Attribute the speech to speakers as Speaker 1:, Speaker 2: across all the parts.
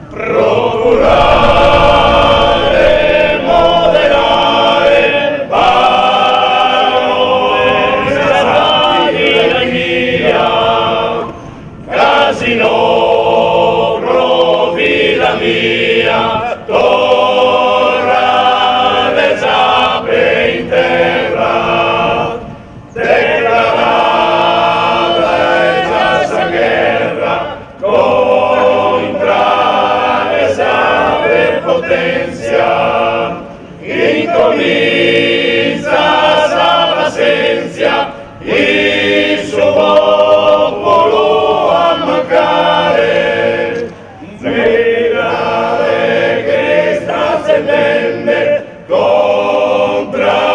Speaker 1: Procurare, moderare, barone, tirania, casino, provvida mia, torra le zappe in terra, declarata e già sa guerra, contra le zappe potenzia, incomincia sa l'assenza, il suo popolo a mancare, mirare che sta settende, contrare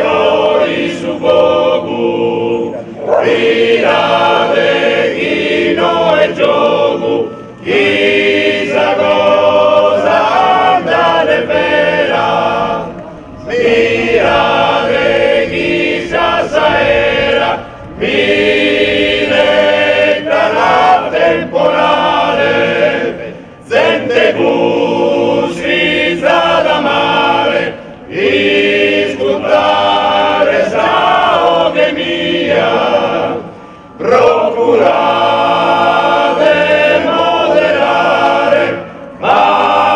Speaker 1: ori su fuoco, mirare chi no è gioco, chi sa cosa andare vera, mirare chi sa era, miletta la temporale, gente busrizza da mare, iscutare sa che mia, procurare, moderare, barone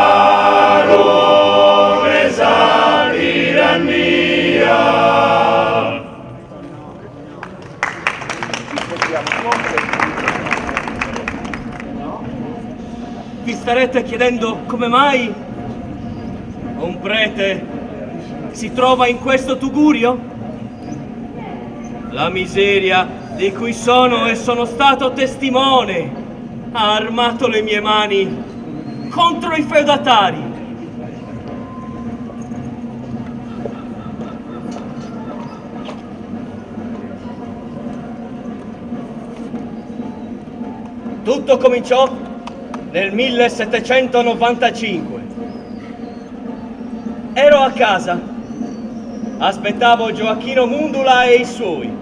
Speaker 1: sa tirannia.
Speaker 2: Vi starete chiedendo come mai un prete si trova in questo tugurio? La miseria di cui sono e sono stato testimone ha armato le mie mani contro i feudatari. Tutto cominciò nel 1795. Ero a casa. Aspettavo Gioacchino Mundula e i suoi.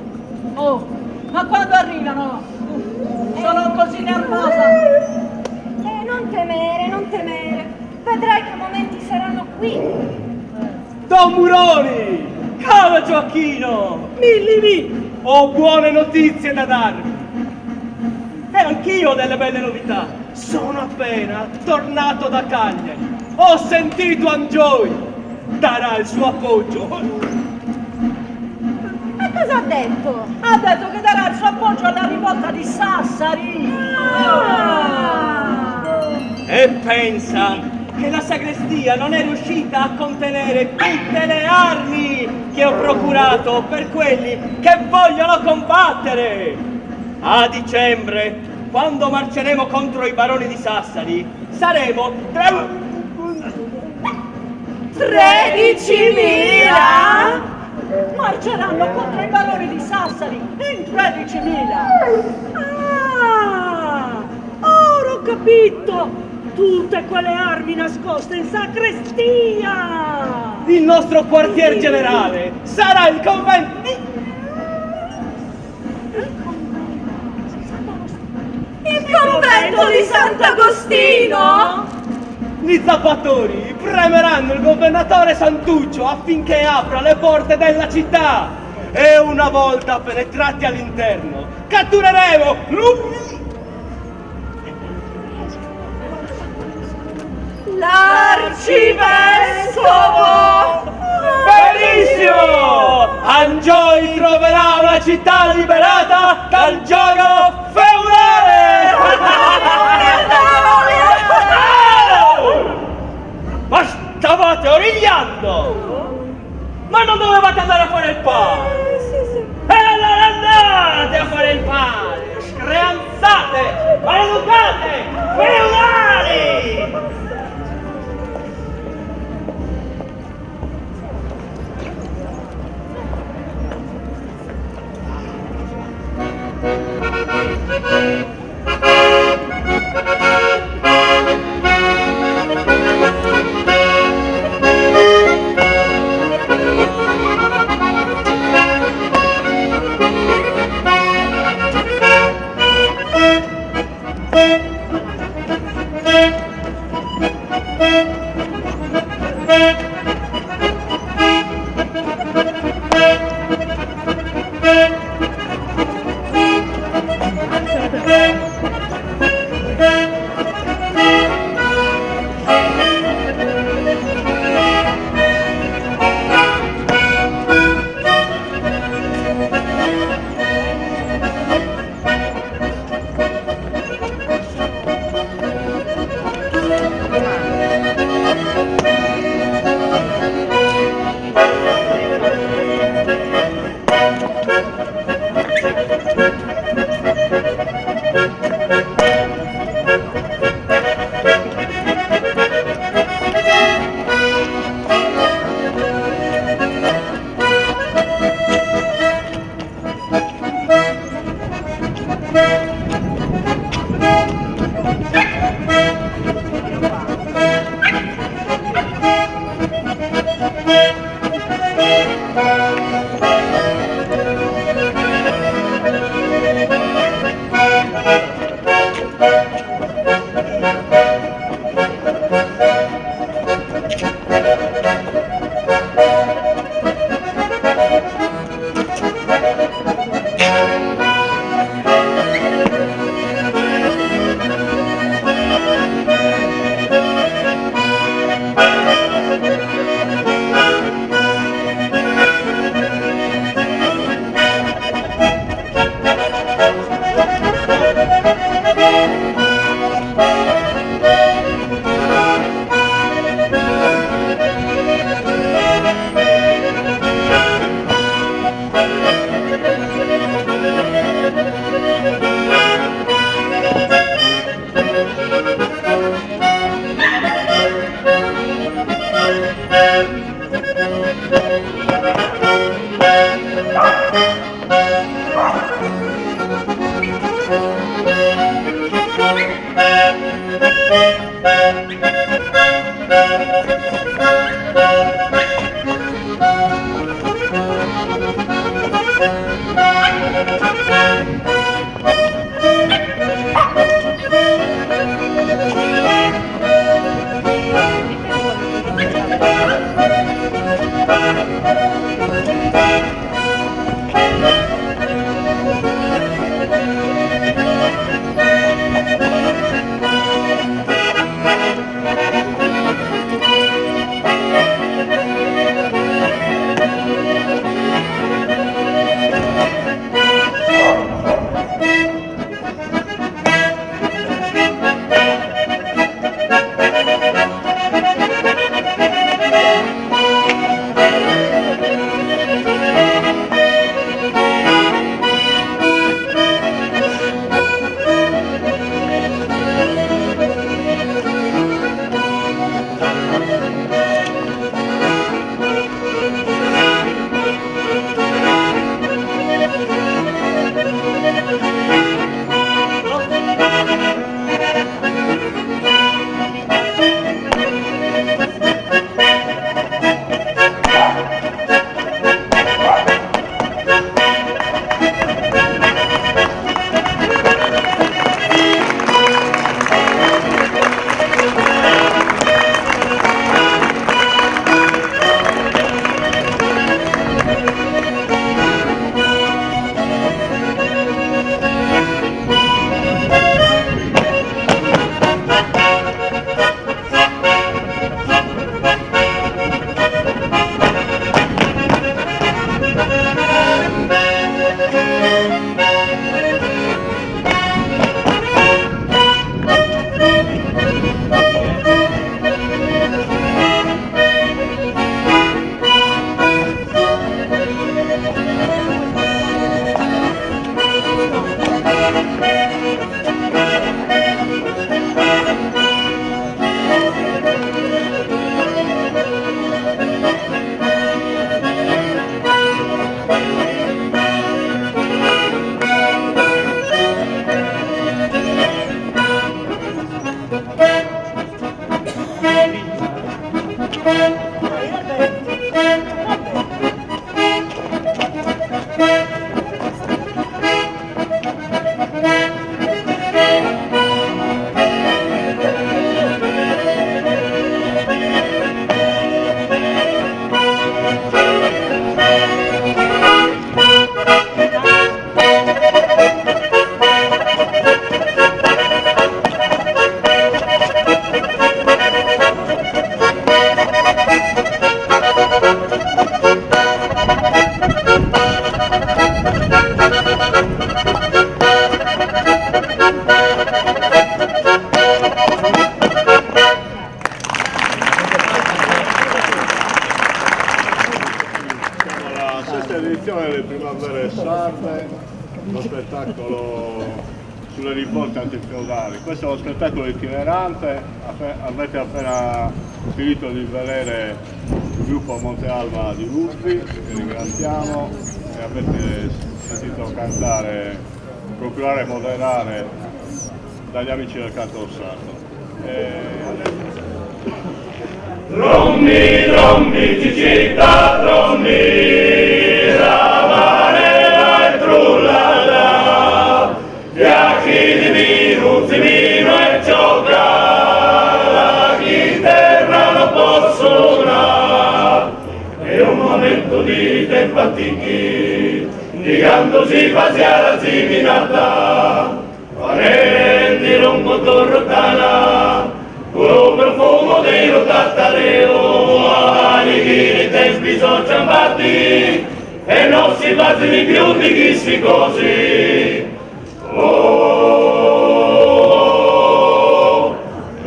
Speaker 3: Oh, ma quando arrivano? Sono così nervosa.
Speaker 4: Non temere, non temere. Vedrai che momenti saranno qui.
Speaker 2: Don Muroni! Caro Gioacchino! Milli! Ho buone notizie da darvi. E anch'io ho delle belle novità. Sono appena tornato da Cagliari. Ho sentito Angioio. Darà il suo appoggio.
Speaker 4: E cosa ha detto?
Speaker 3: Ha detto che darà il suo appoggio alla rivolta di Sassari.
Speaker 2: E pensa che la sagrestia non è riuscita a contenere tutte le armi che ho procurato per quelli che vogliono combattere. A dicembre, quando marceremo contro i baroni di Sassari, saremo
Speaker 3: 13.000? Marceranno contro i baroni di Sassari in 13.000. Ah, ora ho capito. Tutte quelle armi nascoste in sacrestia.
Speaker 2: Il nostro quartier generale sarà il convento.
Speaker 3: Il convento di Sant'Agostino?
Speaker 2: Gli zappatori premeranno il governatore Santuccio affinché apra le porte della città e una volta penetrati all'interno cattureremo
Speaker 3: l'arcivescovo!
Speaker 2: Benissimo! Angioi troverà una città liberata dal gioco feudale! Ma stavate origliando! Ma non dovevate andare a fare il pane! E allora andate a fare il pane! Screanzate! Maleducate! Feudali!
Speaker 1: edizione delle Primavere Sarde, lo spettacolo sulle rivolte antifeudali. Questo è uno spettacolo itinerante, avete appena finito di vedere il gruppo Monte Alba di Luppi, che ringraziamo, e avete sentito cantare Procurare e Moderare dagli amici del canto sardo.
Speaker 5: Rommi, rommi, cicita, rommi, ravanella e trullala, fiacchi di vino, zimino e gioca, la chitarra non posso suonare, è un momento di tempo antichi, di canto si faccia la ziminata, parenti lungo torrotana, con un profumo di rotattareo, anni tempi sono ciambati e non si parla di più di chi si così. Oh,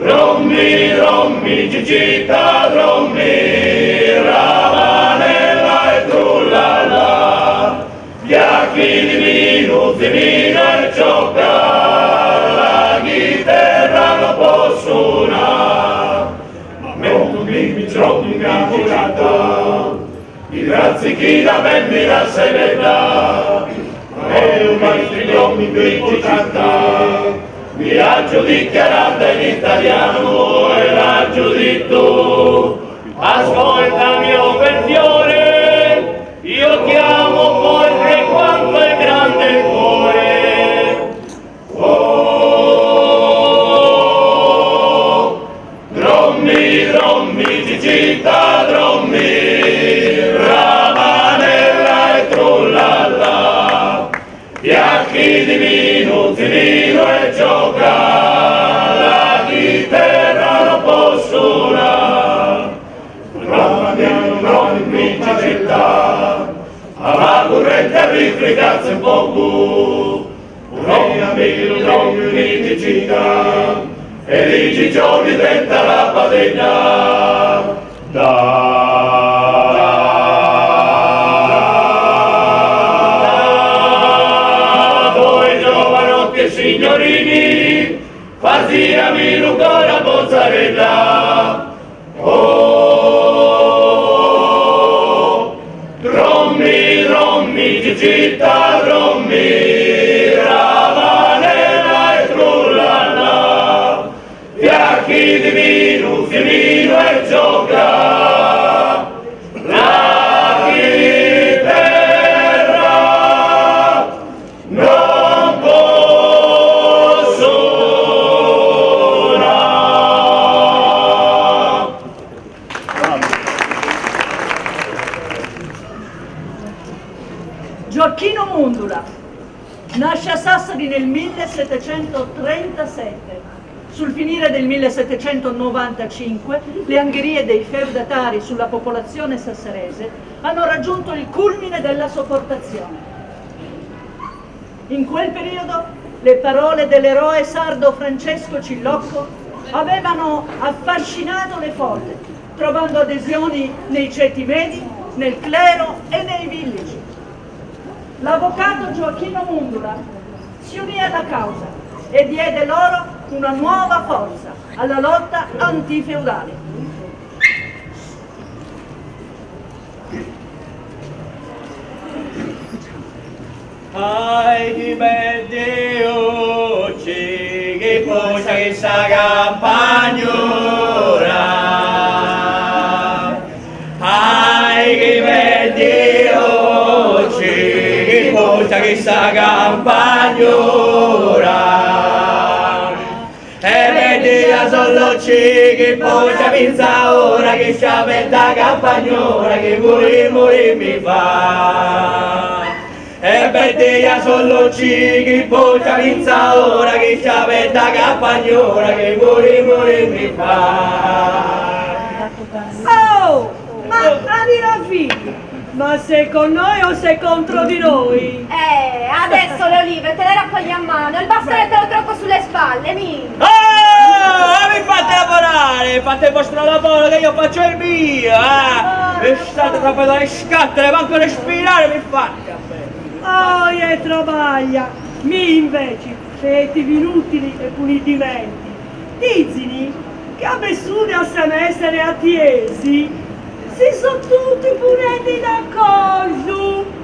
Speaker 5: rommi, rommi, cicita, rommi, ravanella e trullala, fiacchi di vino, zimino e ciocca, la chitarra non posso suonare, ma metto mi troppo incapurata, il Cazzichina femmina se ne dà, è un maestro in città, mi ha giudicato in italiano e l'ha giudicato. Ascolta mio bel fiore, io ti amo forte quanto è grande il cuore. Oh, drommi, drommi, cicita, drommi, ramanella e trullalla, fiacchi di vino, zinino e gioca, la chitarra non posso suonare. Non vince città, ma corrente riflegasse un po' non vince città, e di giorni diventa la padella. Voi giovanotti e signorini, faziami ancora mozzarella. Drommi, drommi, cicita, drommi, ramanella e trullalla, fiacchi di vino, finino e gioca, la chitarra non può suonare.
Speaker 3: Gioacchino Mundula nasce a Sassari nel 1737. Sul finire del 1795 le angherie dei feudatari sulla popolazione sassarese hanno raggiunto il culmine della sopportazione. In quel periodo le parole dell'eroe sardo Francesco Cillocco avevano affascinato le folle, trovando adesioni nei ceti medi, nel clero e nei village. L'avvocato Gioacchino Mundula si unì alla causa e diede loro una nuova forza alla lotta antifeudale.
Speaker 2: Ai che bel Dio, che cosa che sa campagnora. Ai che bel Dio, che cosa che sa campagnora. E vedi a solo che poi pensa ora che c'è aperta campagnora che muri mi fa. E vedi a solo che poi pensa ora che c'è aperta campagnora che muri mi fa.
Speaker 3: Oh, ma Adira figlia, ma sei con noi o sei contro di noi?
Speaker 4: Adesso le olive te le raccogli a mano, il bastone te lo troppo sulle spalle, mi.
Speaker 2: Oh, mi fate lavorare, fate il vostro lavoro che io faccio il mio, E state troppo dalle scattole, manco respirare mi fate.
Speaker 3: Oh, e travaglia, mi invece, fetivi inutili e punitimenti. Dizini che a Bessude a semestre a Tiesi si sono tutti puniti d'accordo.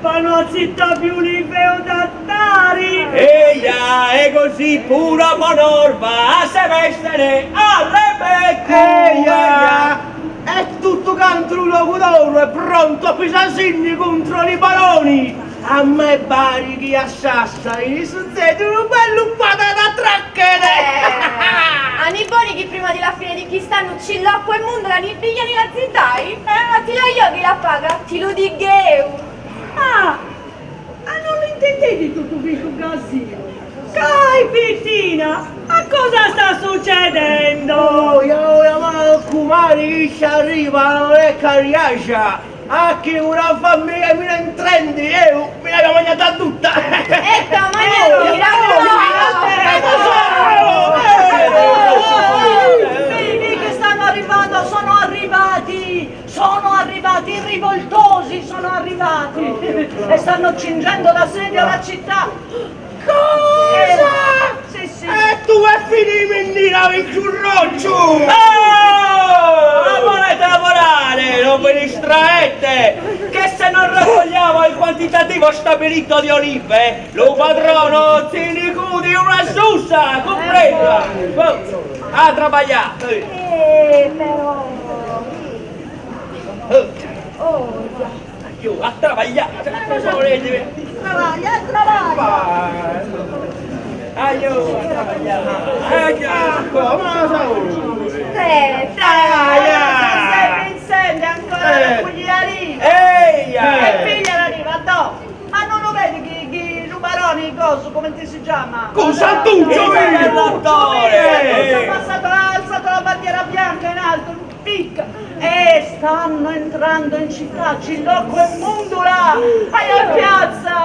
Speaker 3: Vanno a zitta più li feudatari.
Speaker 2: Eia, è così pura monorva, a semestre alle becche.
Speaker 6: Eia, è tutto cantrulo d'oro, è pronto a pisansinni contro i baroni. A me pare che a Sassari succede un bello patata tracchere.
Speaker 4: A Niboni che prima della fine di chi stanno Cillocco e Mundula ne pigliano la zitai? Ma ti lo io che la paga, ti lo digheu.
Speaker 3: Ah, non lo intendevi tutto questo casino? Dai, Pittina, ma cosa sta succedendo?
Speaker 6: Ma Kumari che ci arriva non è cariascia. Anche una famiglia mi ne intrendi, mi l'abbiamo mangiata tutta.
Speaker 4: Ecco, ma
Speaker 3: Vedi che stanno arrivando, sono arrivati, i rivoltosi sono arrivati e stanno cingendo l'assedio alla città.
Speaker 6: Cosa?
Speaker 3: Sì, sì.
Speaker 6: E tu vai a finire in nera il giurroccio!
Speaker 2: Oh! Volete lavorare? non vi distraete! Che se non raccogliamo il quantitativo stabilito di olive, lo padrono si nicudi una susa, compresa! A travagliare!
Speaker 4: Però... Oh, già.
Speaker 2: Io, a travagliare!
Speaker 4: Travaglia, travaglia.
Speaker 2: Aiuto, a travagliare!
Speaker 3: Sei Vincente ancora la cugliarina!
Speaker 2: Eia!
Speaker 3: E piglia la riva, addosso! Ma non lo vedi che i lubaroni, coso, come ti si chiama?
Speaker 2: Con Santuccio, l'attore!
Speaker 3: Ha alzato la bandiera bianca in alto, picca! E stanno entrando in città, Cillocco e Mundula! Aia piazza!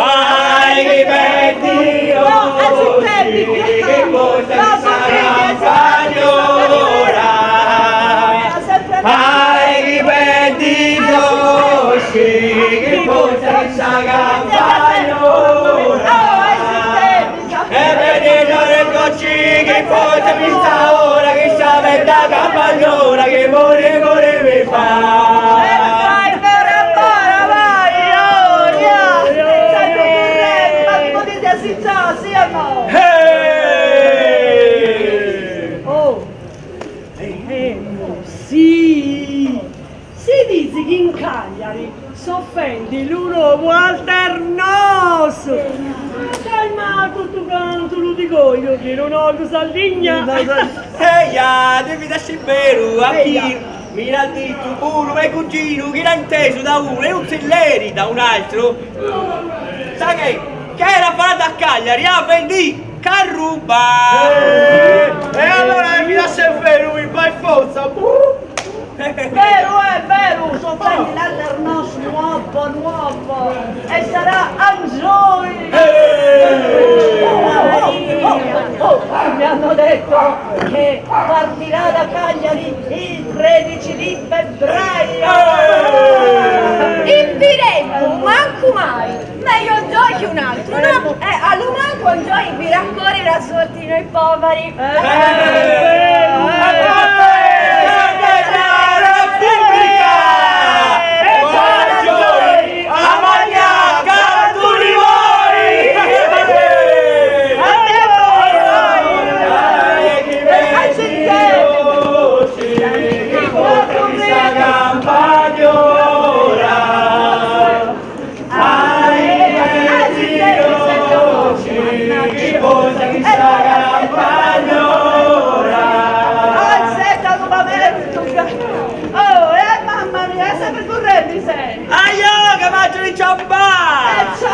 Speaker 2: Ai che petti che cosa sarà fagliora ai che petti che cosa sarà fagliora e vedete nel gocci che cosa mi sta ora che sa da campagnora che muore come mi fa
Speaker 6: Sì, si dice che in Cagliari s'offendi l'uomo alternoso. Ma tutto quanto lo dico io che non ho Sardegna.
Speaker 2: Eia, devi darsi il vero, a chi mi ha detto pure mio cugino che l'ha inteso da uno e un zelleri da un altro. Sai che era parlato a Cagliari, a vendì carruba!
Speaker 6: E allora mi lascia il vero, mi fai forza.
Speaker 3: Vero, s'offendi l'alternoso nuovo e sarà Angioi! Mi hanno detto che partirà da Cagliari il 13 di febbraio!
Speaker 4: Inviremmo, manco mai! Meglio Angioi che un altro, no? Allo manco Angioi vi raccorre la sorti noi poveri!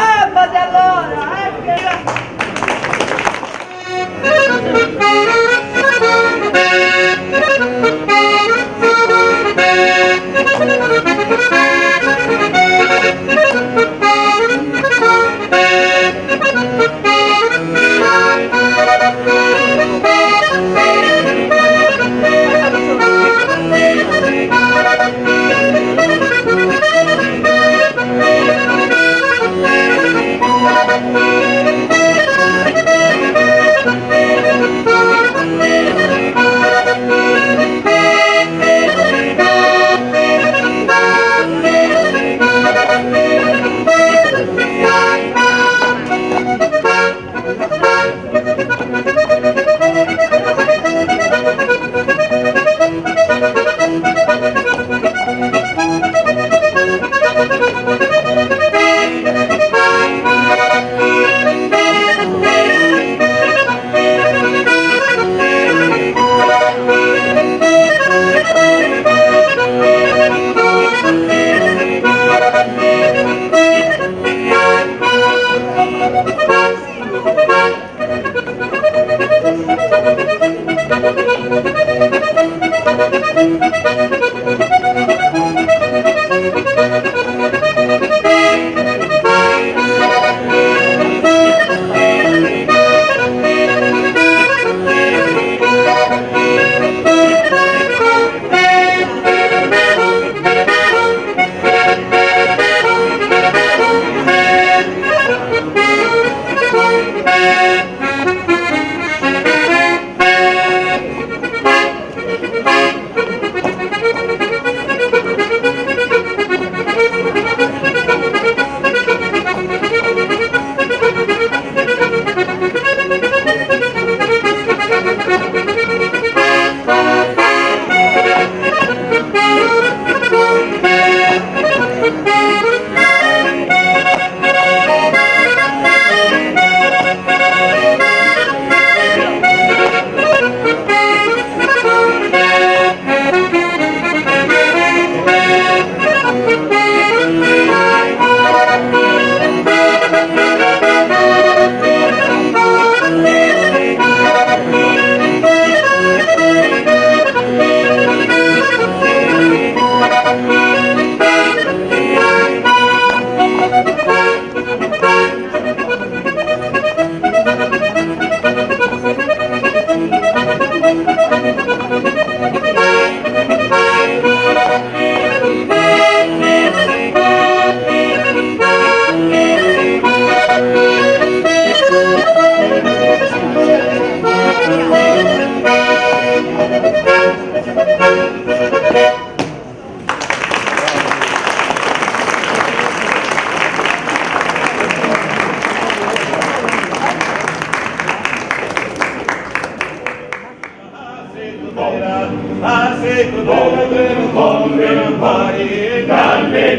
Speaker 3: Ciambati allora!
Speaker 4: Thank you.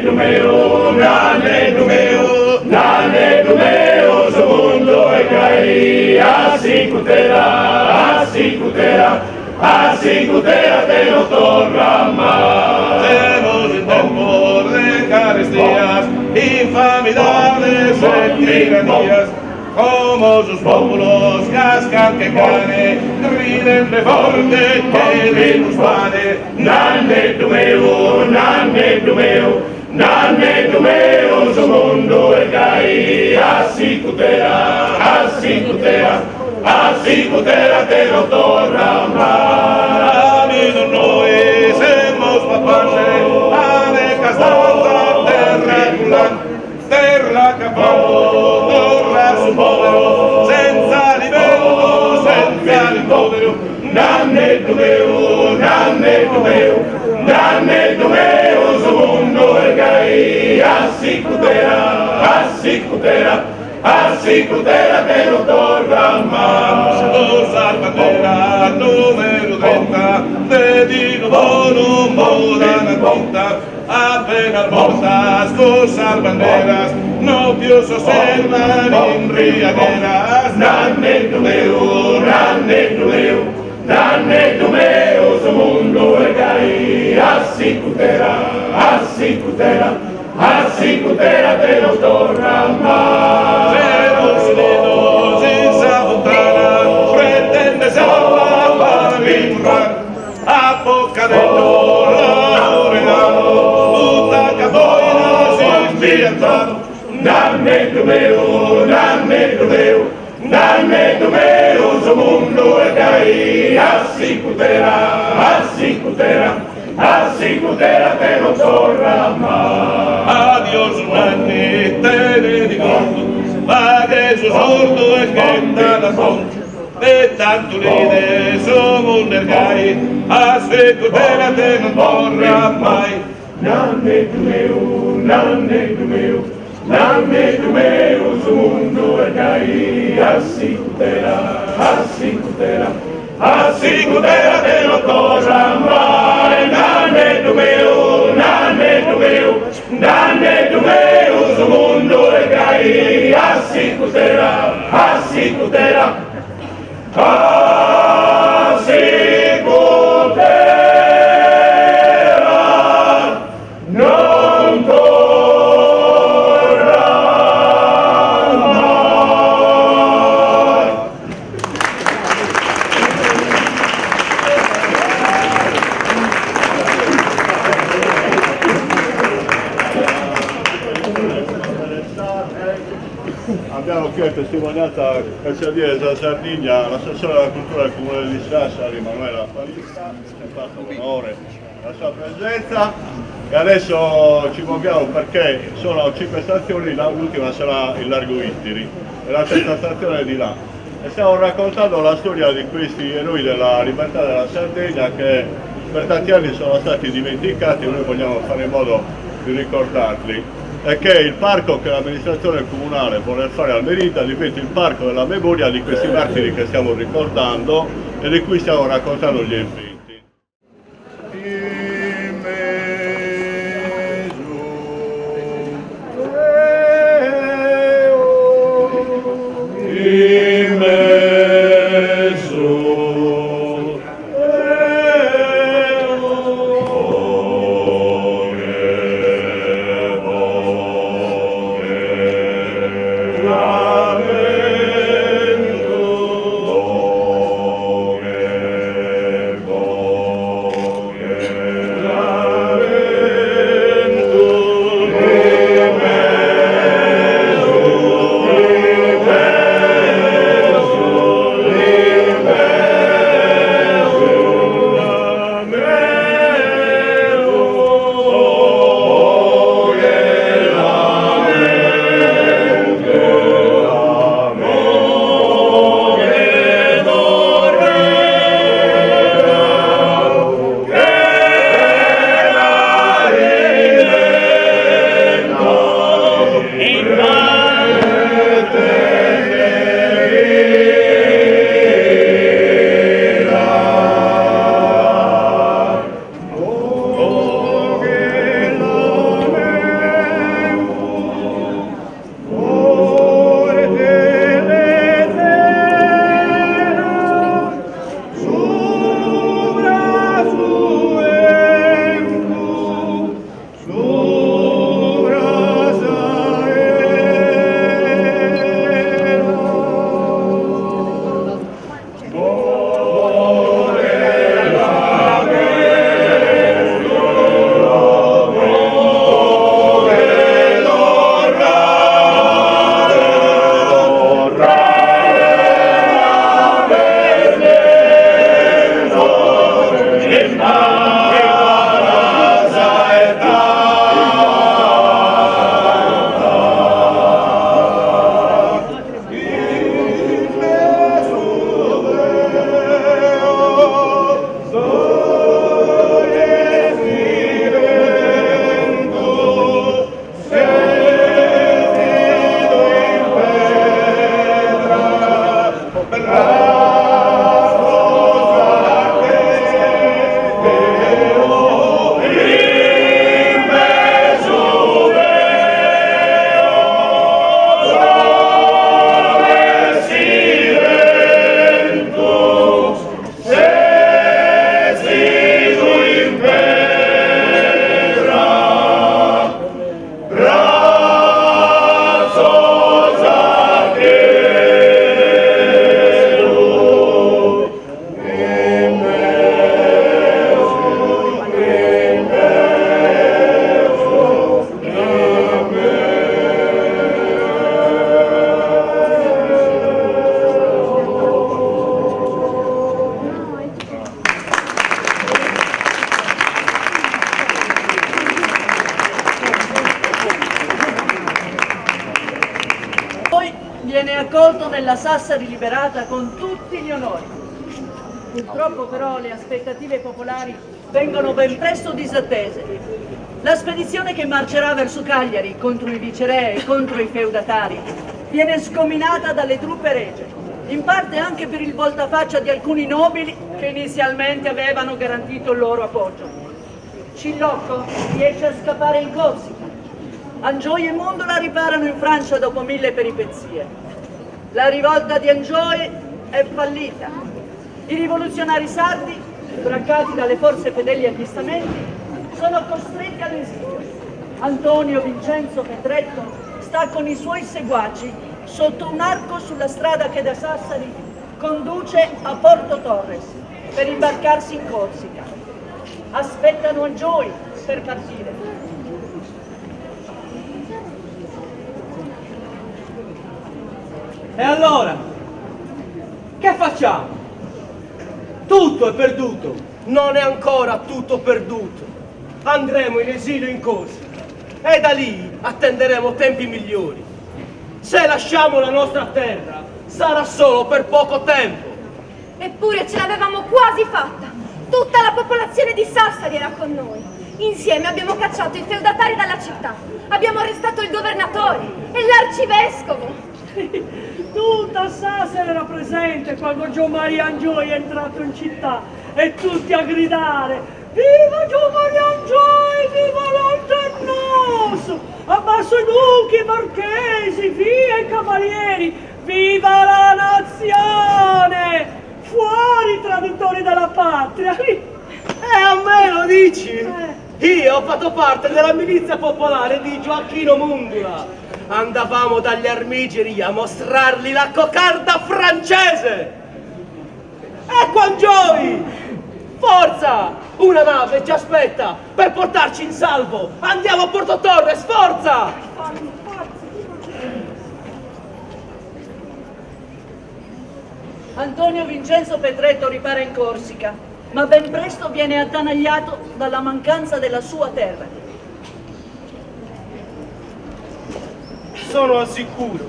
Speaker 5: Dumeo, Nanne Dumeo, Nanne Dumeo, su mundo e cai, asicutera te no torna más.
Speaker 7: Tenemos en temor de carestías, infamidades y tiranías, como sus pómulos cascan que cane, riden de forte que virus pane.
Speaker 5: Nanne Dumeo, Nanne Dumeo, Nanne Dumeo, su mundo e cai, asicutera te no torna más.
Speaker 7: Amigos noi semos papace, ane castanza, terra capo, torna su povero, senza livello, senza livello.
Speaker 5: Nanne Dumeo, Nanne Dumeo, Nanne Dumeo, su mundo e cai, assicutera te no torna más.
Speaker 7: Scorsa bandera numero 30, dedino bono moda na conta, appena morta scorsa banderas, no più s'osservan imbriagueras.
Speaker 5: Nanne Dumeo, Nanne Dumeo, Nanne Dumeo, su mundo e cai, assicutera te no torna más.
Speaker 7: Servus Unidos senza fontana, pretende salva para vinrar, a poca detto l'oregano, tutta capoina si spiantano.
Speaker 5: Nanne Dumeo, Nanne Dumeo, Nanne Dumeo, su mundo e cai, assicutera te no torna más.
Speaker 7: Adiós Nanni, te ne ricordo, ma che su sordo e che la concha, e tanto ride sono un nergai, aspettutela te non torna mai.
Speaker 5: Nanne Dumeo, Nanne Dumeo, Nanne Dumeo, su mundo e cai, assicutera te no torna mai. Nanne Dumeo, Nanne Dumeo, Nanne Dumeo, su mundo e cai, assicutera non torna mai.
Speaker 1: Abbiamo qui a testimonianza Cacciadiere della Sardegna l'assessore della cultura del comune di Sassari, Manuela Palista, ci ha fatto onore la sua presenza e adesso ci muoviamo perché sono 5 stazioni, l'ultima sarà il Largo Ittiri e la terza stazione è di là. E stiamo raccontando la storia di questi eroi della libertà della Sardegna che per tanti anni sono stati dimenticati e noi vogliamo fare in modo di ricordarli. È che il parco che l'amministrazione comunale vuole fare al Merida diventa il parco della memoria di questi martiri che stiamo ricordando e di cui stiamo raccontando gli eventi.
Speaker 5: Go.
Speaker 3: viene accolto nella Sassari liberata con tutti gli onori. Purtroppo però le aspettative popolari vengono ben presto disattese. La spedizione che marcerà verso Cagliari contro i viceré e contro i feudatari viene sgominata dalle truppe regie, in parte anche per il voltafaccia di alcuni nobili che inizialmente avevano garantito il loro appoggio. Cillocco riesce a scappare in Corsica. Angioy e Mondola riparano in Francia dopo 1000 peripezie. La rivolta di Angioy è fallita. I rivoluzionari sardi, braccati dalle forze fedeli agli stamenti, sono costretti all'esilio. Antonio Vincenzo Petretto sta con i suoi seguaci sotto un arco sulla strada che da Sassari conduce a Porto Torres per imbarcarsi in Corsica. Aspettano Angioy per partire.
Speaker 2: E allora? Che facciamo? Tutto è perduto.
Speaker 6: Non è ancora tutto perduto. Andremo in esilio in Corsica e da lì attenderemo tempi migliori. Se lasciamo la nostra terra, sarà solo per poco tempo.
Speaker 4: Eppure ce l'avevamo quasi fatta. Tutta la popolazione di Sassari era con noi. Insieme abbiamo cacciato i feudatari dalla città. Abbiamo arrestato il governatore e l'arcivescovo.
Speaker 8: Tutta Sassari era presente quando Gio Maria Angioy è entrato in città e tutti a gridare: viva Gio Maria Angioy, viva l'Alternoso, abbasso i duchi, i marchesi, via i cavalieri, viva la nazione, fuori i traditori della patria.
Speaker 6: A me lo dici? Io ho fatto parte della milizia popolare di Gioacchino Mondola. Andavamo dagli armigeri a mostrargli la coccarda francese. Ecco Angioy! Forza! Una nave ci aspetta per portarci in salvo. Andiamo a Porto Torres, forza!
Speaker 3: Antonio Vincenzo Petretto ripara in Corsica, ma ben presto viene attanagliato dalla mancanza della sua terra.
Speaker 6: Sono al sicuro,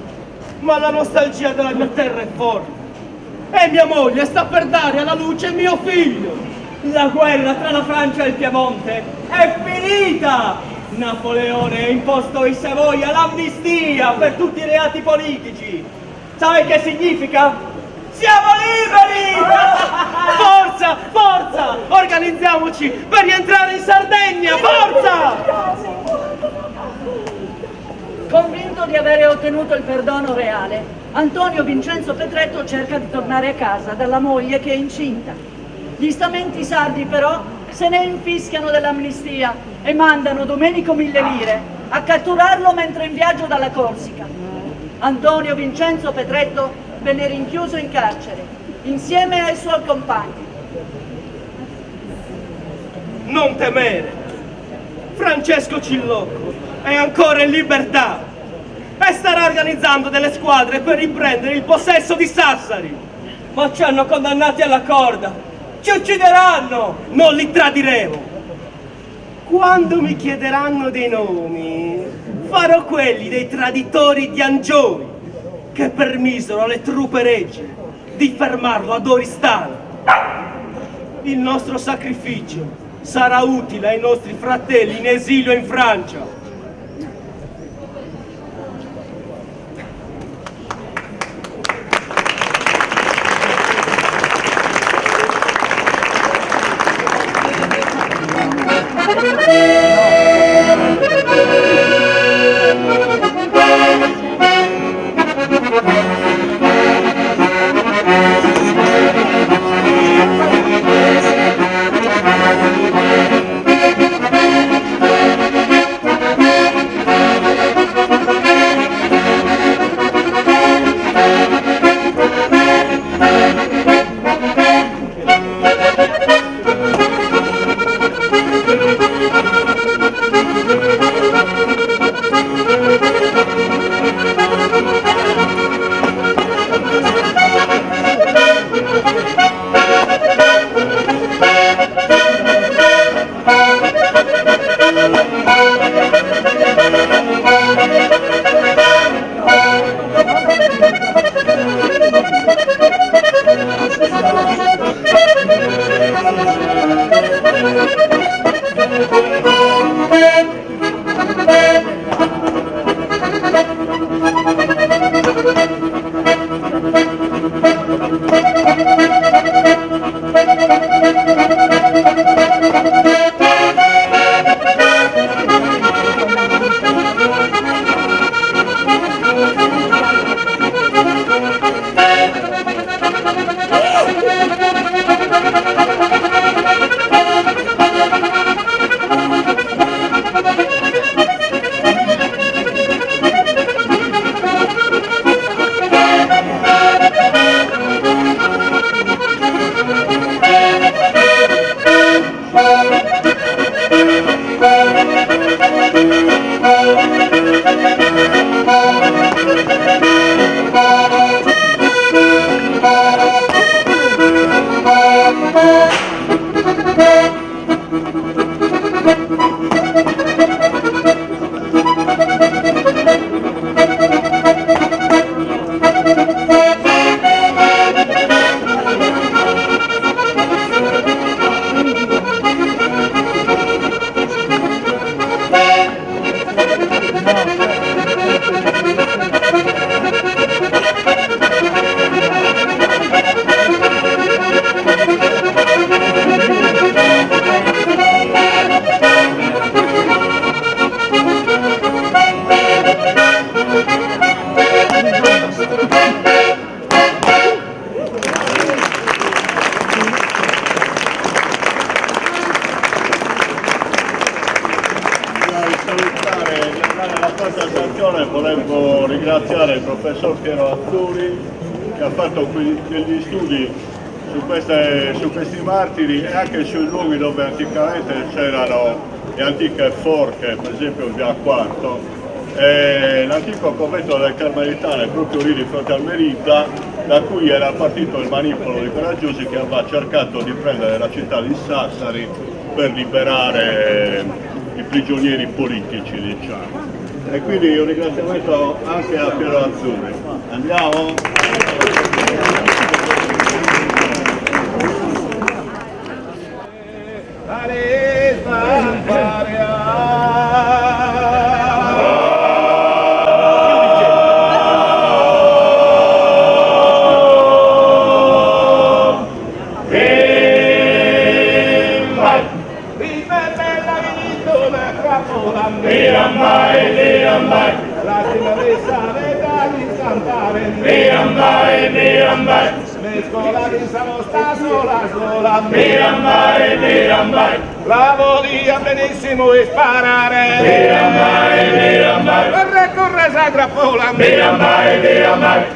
Speaker 6: ma la nostalgia della mia terra è forte. E mia moglie sta per dare alla luce mio figlio.
Speaker 8: La guerra tra la Francia e il Piemonte è finita! Napoleone ha imposto ai Savoia l'amnistia per tutti i reati politici. Sai che significa? Siamo liberi!
Speaker 6: Forza, forza! Organizziamoci per rientrare in Sardegna, forza!
Speaker 3: Convinto di avere ottenuto il perdono reale, Antonio Vincenzo Petretto cerca di tornare a casa dalla moglie che è incinta. Gli stamenti sardi però se ne infischiano dell'amnistia e mandano Domenico Mille Lire a catturarlo mentre in viaggio dalla Corsica. Antonio Vincenzo Petretto venne rinchiuso in carcere insieme ai suoi compagni.
Speaker 6: Non temere, Francesco Cillocco è ancora in libertà e starà organizzando delle squadre per riprendere il possesso di Sassari.
Speaker 8: Ma ci hanno condannati alla corda! Ci uccideranno!
Speaker 6: Non li tradiremo. Quando mi chiederanno dei nomi, farò quelli dei traditori di Angioy che permisero alle truppe regie di fermarlo ad Oristano. Il nostro sacrificio sarà utile ai nostri fratelli in esilio in Francia.
Speaker 5: Thank you.
Speaker 1: nella presentazione volevo ringraziare il professor Piero Azzuri che ha fatto degli studi su questi martiri e anche sui luoghi dove anticamente c'erano le antiche forche, per esempio via Quarto, l'antico convento delle Carmelitane proprio lì di fronte al Merida, da cui era partito il manipolo di coraggiosi che aveva cercato di prendere la città di Sassari per liberare i prigionieri politici, diciamo. E quindi un ringraziamento anche a Piero Azzurri. Andiamo?
Speaker 7: La volia benissimo e sparare. Corre, corre, Sagrapola.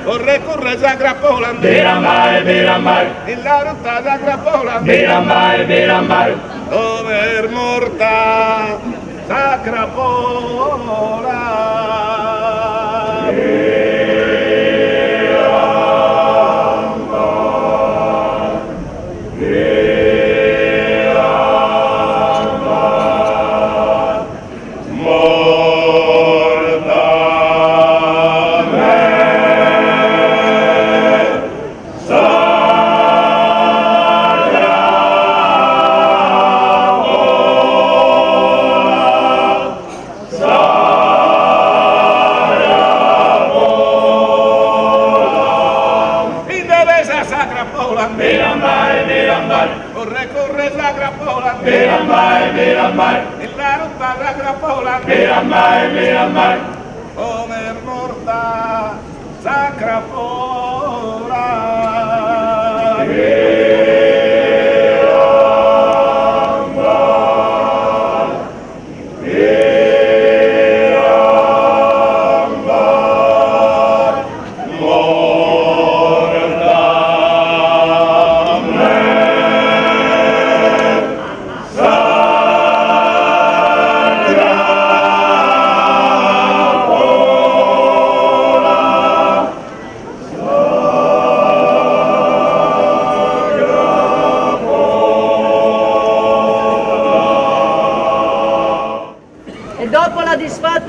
Speaker 7: Corre, corre, Sagrapola. In la rotta Sagrapola. Dove è morta Sagrapola. Corre, corre, Sagrapola. La rotta Sagrapola. Come è morta Sagrapola.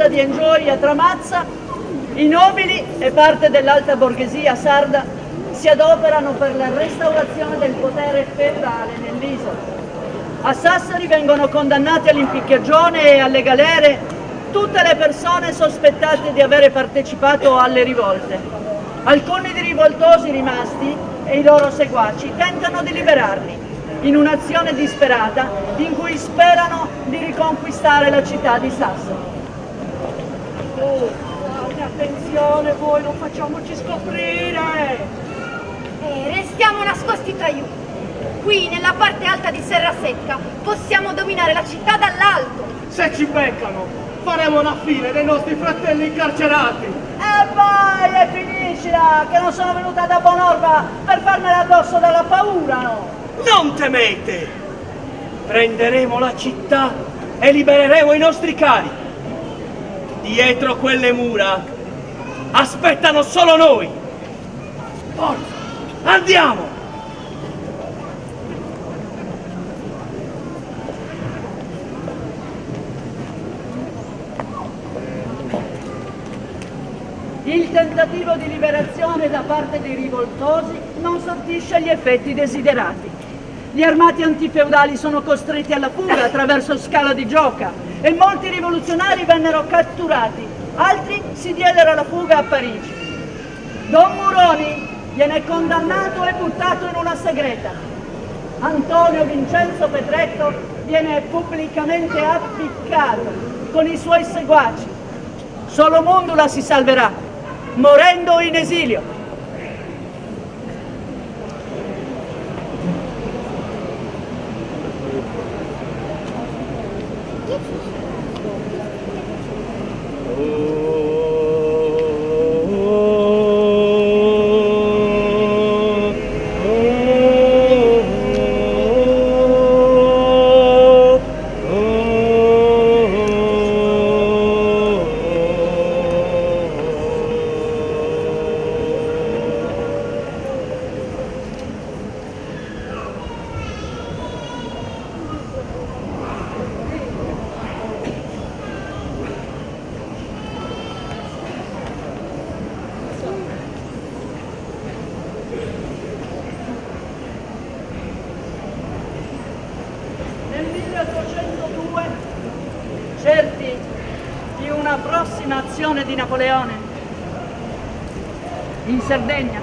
Speaker 3: Di Enjoy a Tramazza, i nobili e parte dell'alta borghesia sarda si adoperano per la restaurazione del potere feudale nell'isola. A Sassari vengono condannati all'impiccagione e alle galere tutte le persone sospettate di avere partecipato alle rivolte. Alcuni dei rivoltosi rimasti e i loro seguaci tentano di liberarli in un'azione disperata in cui sperano di riconquistare la città di Sassari.
Speaker 8: Fate attenzione voi, non facciamoci scoprire!
Speaker 4: Restiamo nascosti tra aiuti. Qui, nella parte alta di Serrasecca, possiamo dominare la città dall'alto.
Speaker 6: Se ci beccano, faremo una fine dei nostri fratelli incarcerati.
Speaker 3: E vai e finiscila, che non sono venuta da Bonorva per farmela addosso dalla paura, no?
Speaker 2: Non temete! Prenderemo la città e libereremo i nostri cari. Dietro quelle mura aspettano solo noi. Forza, andiamo!
Speaker 3: Il tentativo di liberazione da parte dei rivoltosi non sortisce gli effetti desiderati. Gli armati antifeudali sono costretti alla fuga attraverso Scala di Gioca e molti rivoluzionari vennero catturati, altri si diedero alla fuga a Parigi. Don Muroni viene condannato e buttato in una segreta. Antonio Vincenzo Petretto viene pubblicamente appiccato con i suoi seguaci. Solo Mundula si salverà, morendo in esilio. prossima azione di Napoleone in Sardegna.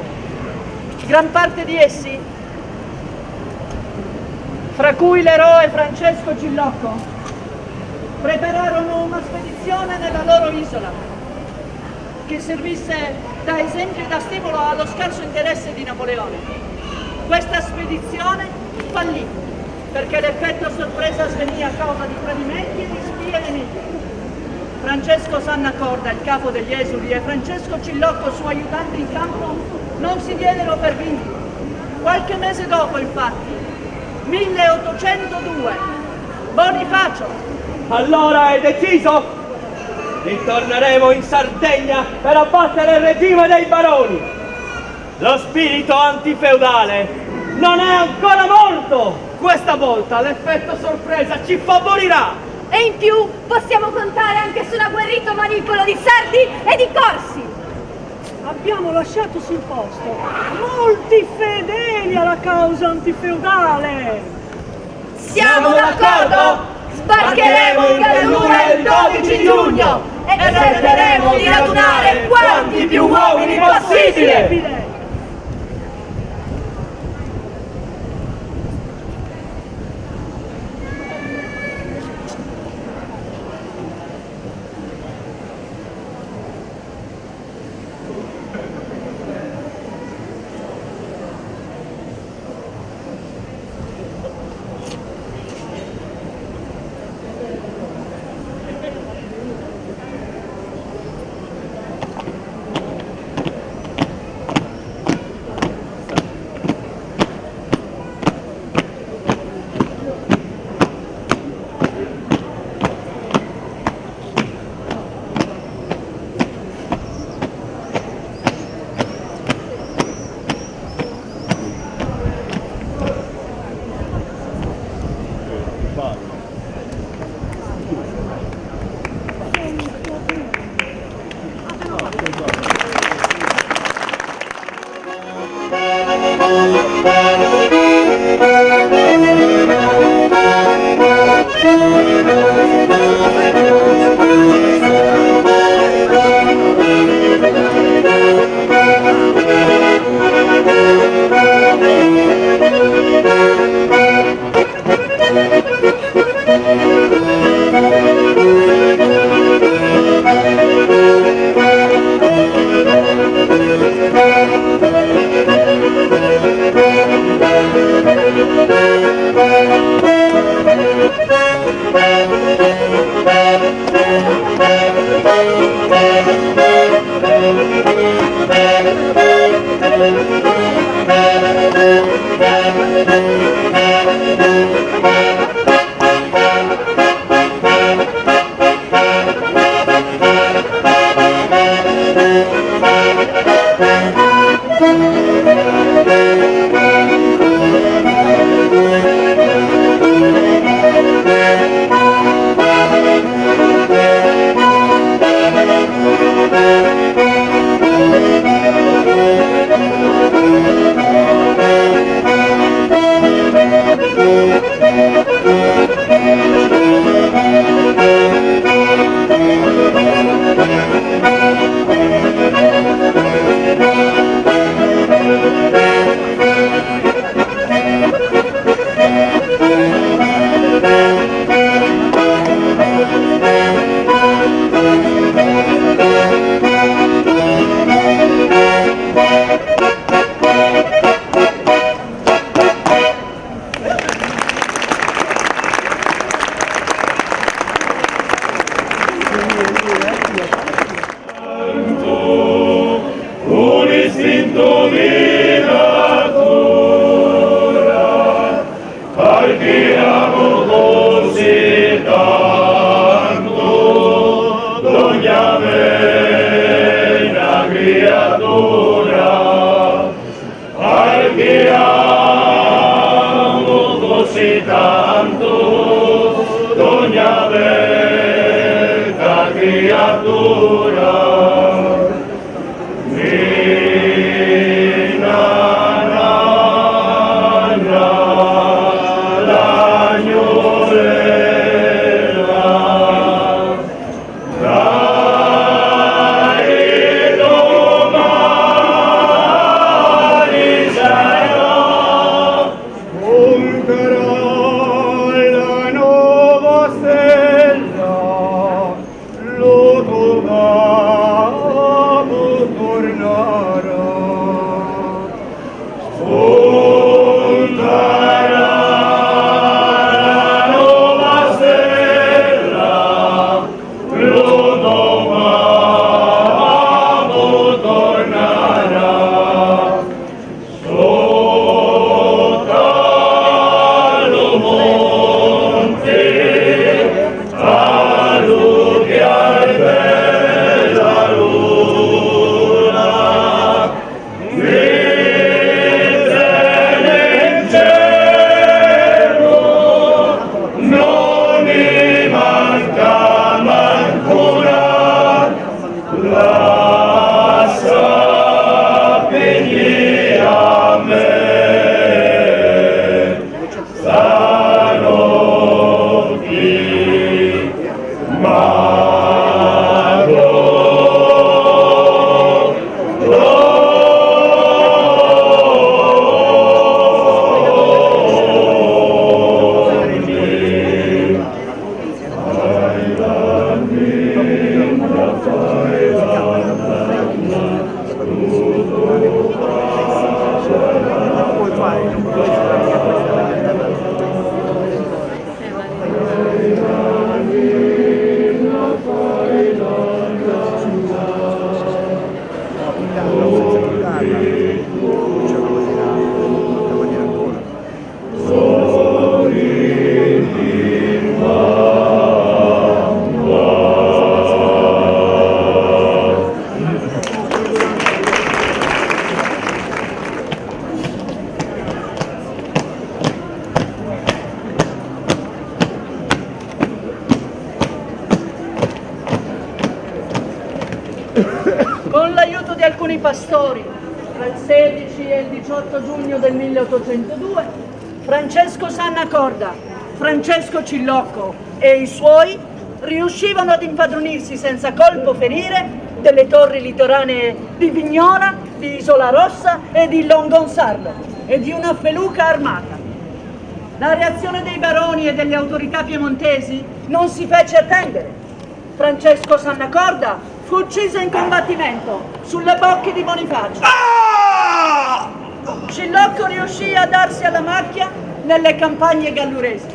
Speaker 3: Gran parte di essi, fra cui l'eroe Francesco Cillocco, prepararono una spedizione nella loro isola che servisse da esempio e da stimolo allo scarso interesse di Napoleone. Questa spedizione fallì perché l'effetto sorpresa svenì a causa di tradimenti e di spie nemiche. Francesco Sannacorda, il capo degli esuli, e Francesco Cillocco, suo aiutante in campo, non si diedero per vinti. Qualche mese dopo, infatti, 1802, Bonifacio.
Speaker 2: Allora è deciso? Ritorneremo in Sardegna per abbattere il regime dei baroni. Lo spirito antifeudale non è ancora morto. Questa volta l'effetto sorpresa ci favorirà.
Speaker 4: E in più possiamo contare anche sull'agguerrito manipolo di sardi e di corsi.
Speaker 8: Abbiamo lasciato sul posto molti fedeli alla causa antifeudale.
Speaker 4: Siamo d'accordo? Sbarcheremo in Gallura il 12 giugno e cercheremo di radunare quanti più uomini possibile.
Speaker 3: Con l'aiuto di alcuni pastori, tra il 16 e il 18 giugno del 1802, Francesco Sannacorda, Francesco Cillocco e i suoi riuscivano ad impadronirsi senza colpo ferire delle torri litoranee di Vignola, di Isola Rossa e di Longonsardo e di una feluca armata. La reazione dei baroni e delle autorità piemontesi non si fece attendere. Francesco Sannacorda fu ucciso in combattimento sulle bocche di Bonifacio. Cillocco riuscì a darsi alla macchia nelle campagne galluresi.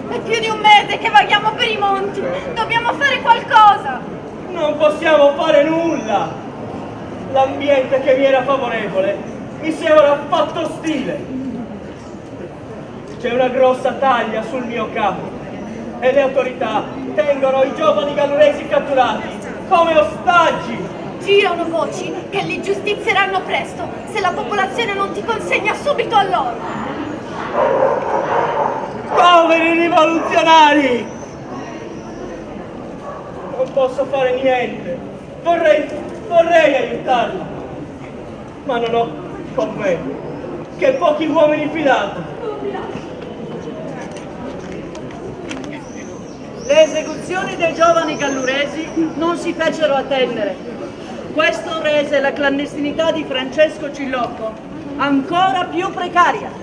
Speaker 4: È più di un mese che vaghiamo per i monti. Dobbiamo fare qualcosa.
Speaker 2: Non possiamo fare nulla. L'ambiente che mi era favorevole mi si è ora fatto ostile. C'è una grossa taglia sul mio capo e le autorità tengono i giovani galluresi catturati come ostaggi.
Speaker 4: Girano voci che li giustizieranno presto se la popolazione non ti consegna subito a loro.
Speaker 2: Poveri rivoluzionari! Non posso fare niente. Vorrei aiutarli, ma non ho con me che pochi uomini fidati.
Speaker 3: Le esecuzioni dei giovani galluresi non si fecero attendere. Questo rese la clandestinità di Francesco Cillocco ancora più precaria.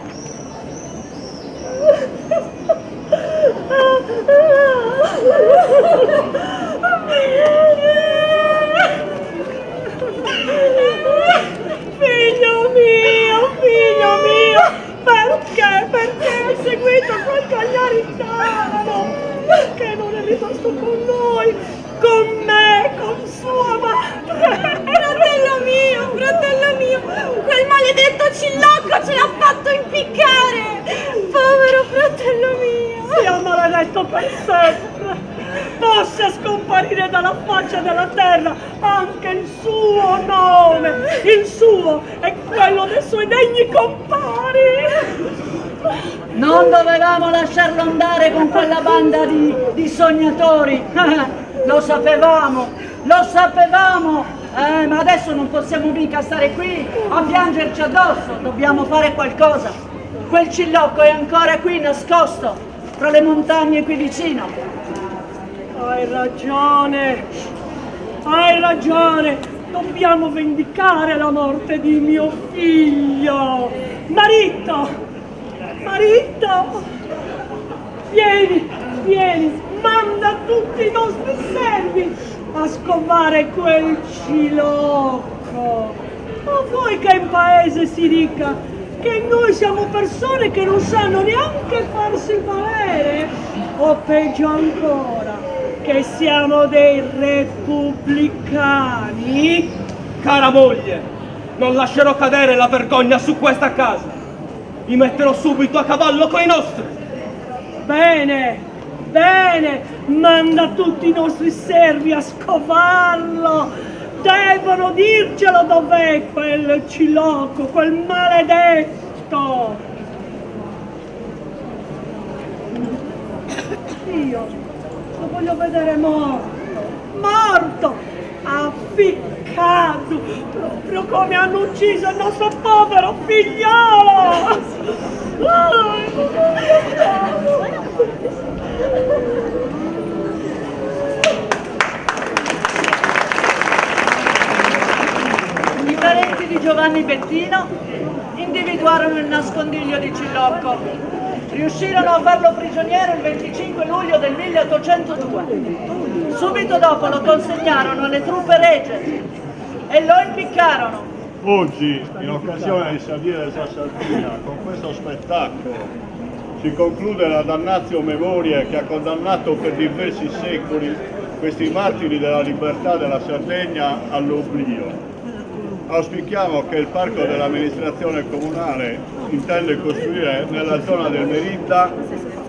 Speaker 8: Figlio mio, perché hai seguito quel Cagliaritano? Perché non è rimasto con noi, con me, con sua madre?
Speaker 4: Fratello mio, quel maledetto Cillocco ce l'ha fatto impiccare. Povero fratello mio.
Speaker 8: Sia maledetto per sempre. Possa scomparire dalla faccia della terra anche il suo nome, il suo e quello dei suoi degni compari.
Speaker 3: Non dovevamo lasciarlo andare con quella banda di sognatori. Lo sapevamo, ma adesso non possiamo mica stare qui a piangerci addosso, dobbiamo fare qualcosa. Quel Cillocco è ancora qui nascosto, tra le montagne qui vicino.
Speaker 8: Hai ragione, dobbiamo vendicare la morte di mio figlio. Marito, vieni, manda tutti i nostri servi a scovare quel Cillocco. Ma vuoi che in paese si dica che noi siamo persone che non sanno neanche farsi valere? O peggio ancora, che siamo dei repubblicani?
Speaker 2: Cara moglie, non lascerò cadere la vergogna su questa casa. Mi metterò subito a cavallo coi nostri.
Speaker 8: Bene, manda tutti i nostri servi a scovarlo. Devono dircelo dov'è quel Cillocco, quel maledetto. Io lo voglio vedere morto, appiccato, proprio come hanno ucciso il nostro povero figliolo.
Speaker 3: I parenti di Giovanni Bettino individuarono il nascondiglio di Cillocco. Riuscirono a farlo prigioniero il 25 luglio del 1802. Subito dopo lo consegnarono alle truppe regie e lo impiccarono.
Speaker 1: Oggi, in occasione di Salire della Sardegna, con questo spettacolo si conclude la Damnatio Memoriae che ha condannato per diversi secoli questi martiri della libertà della Sardegna all'oblio. Auspichiamo che il parco dell'amministrazione comunale intende costruire nella zona del Merinda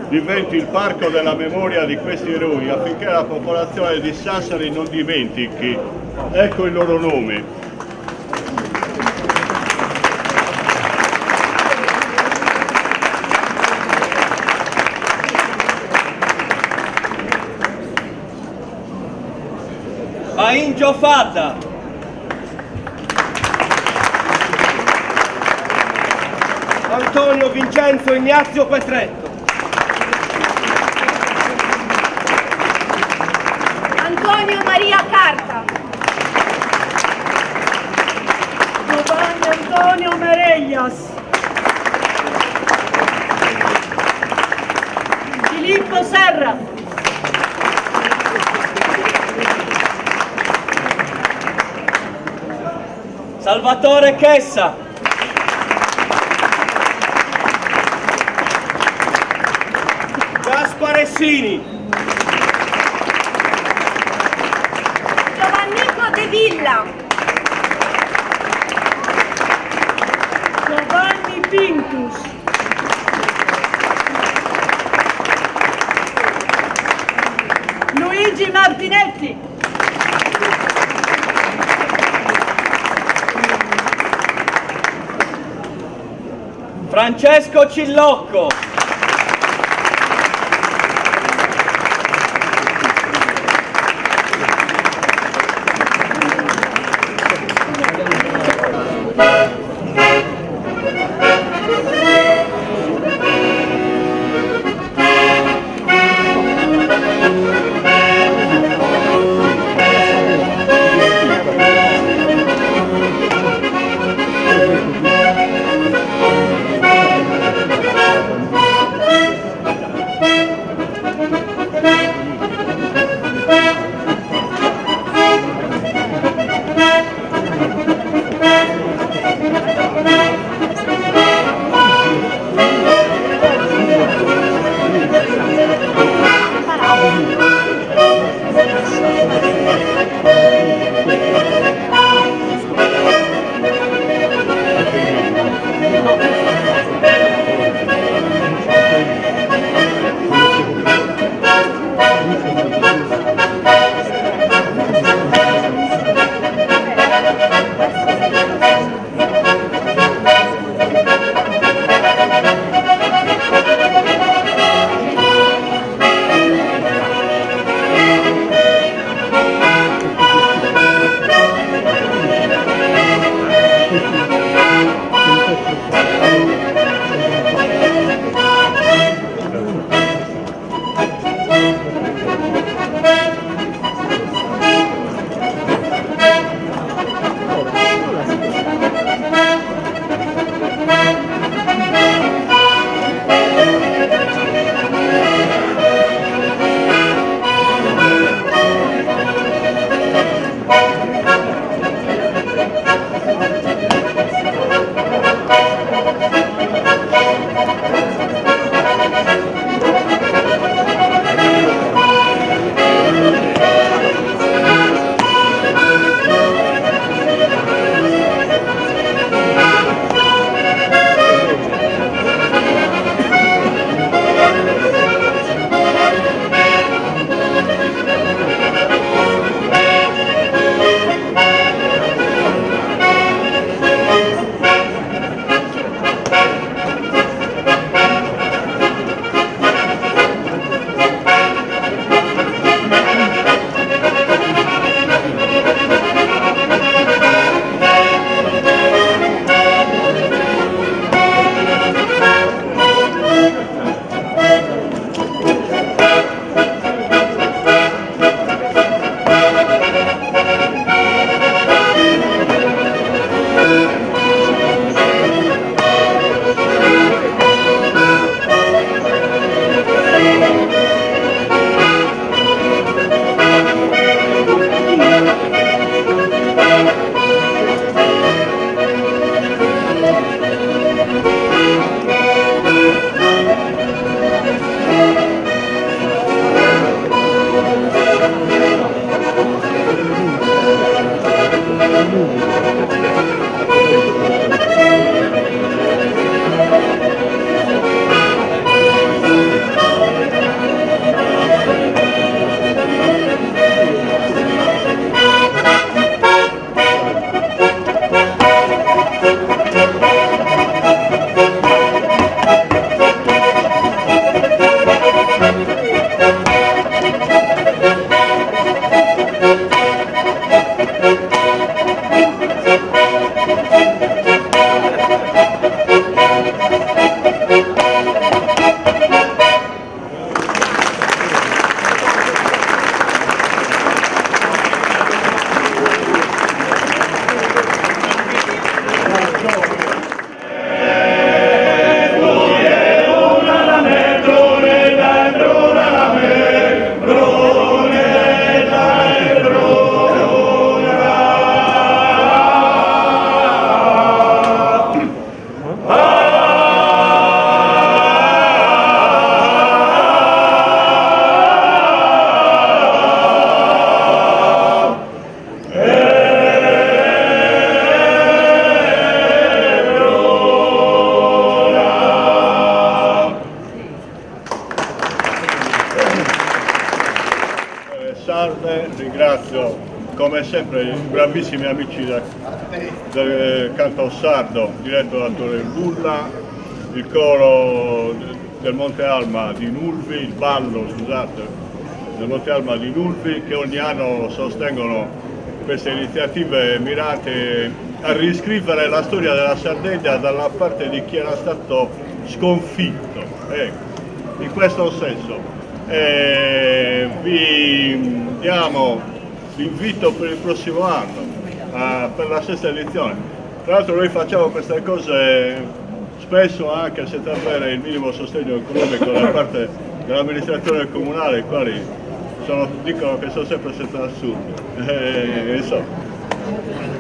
Speaker 1: diventi il parco della memoria di questi eroi affinché la popolazione di Sassari non dimentichi. Ecco il loro nome.
Speaker 2: Maingio Fadda,
Speaker 6: Antonio Vincenzo Ignazio Petretto,
Speaker 4: Antonio Maria Carta,
Speaker 8: Giovanni Antonio Mereglias,
Speaker 3: Filippo Serra,
Speaker 2: Salvatore Chessa,
Speaker 6: Gasparessini,
Speaker 4: Giovannico De Villa,
Speaker 8: Giovanni Pintus,
Speaker 3: Luigi Martinetti,
Speaker 2: Francesco Cillocco,
Speaker 1: come sempre i bravissimi amici del canto sardo diretto da Torre Bulla, il coro del Monte Alma di Nulvi, il ballo, scusate, del Monte Alma di Nulvi, che ogni anno sostengono queste iniziative mirate a riscrivere la storia della Sardegna dalla parte di chi era stato sconfitto, in questo senso. Vi diamo l'invito per il prossimo anno, per la sesta edizione. Tra l'altro noi facciamo queste cose spesso anche senza avere il minimo sostegno economico da parte dell'amministrazione comunale, i quali dicono che sono sempre senza assurdo. Insomma.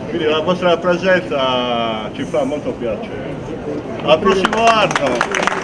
Speaker 1: Quindi la vostra presenza ci fa molto piacere. Al prossimo anno!